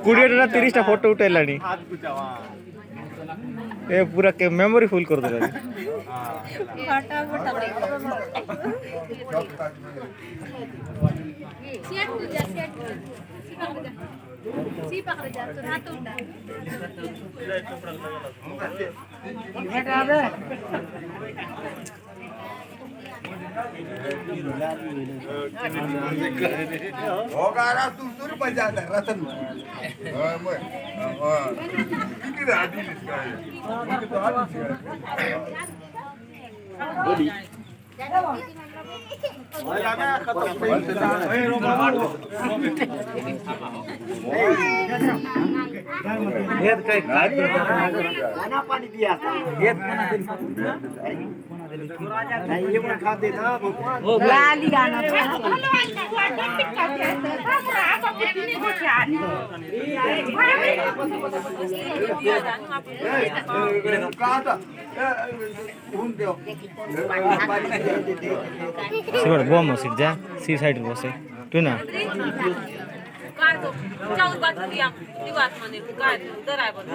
कोड़े 30 फोटो उठेलानी ए पूरा के मेमोरी फुल कर दो होगा तू बजा रतन पानी दिया खाते ना सिवाड़ बम हो सिट जा सी साइड बसे तू ना चाउर बात दिया दिवात मने काय दराय बन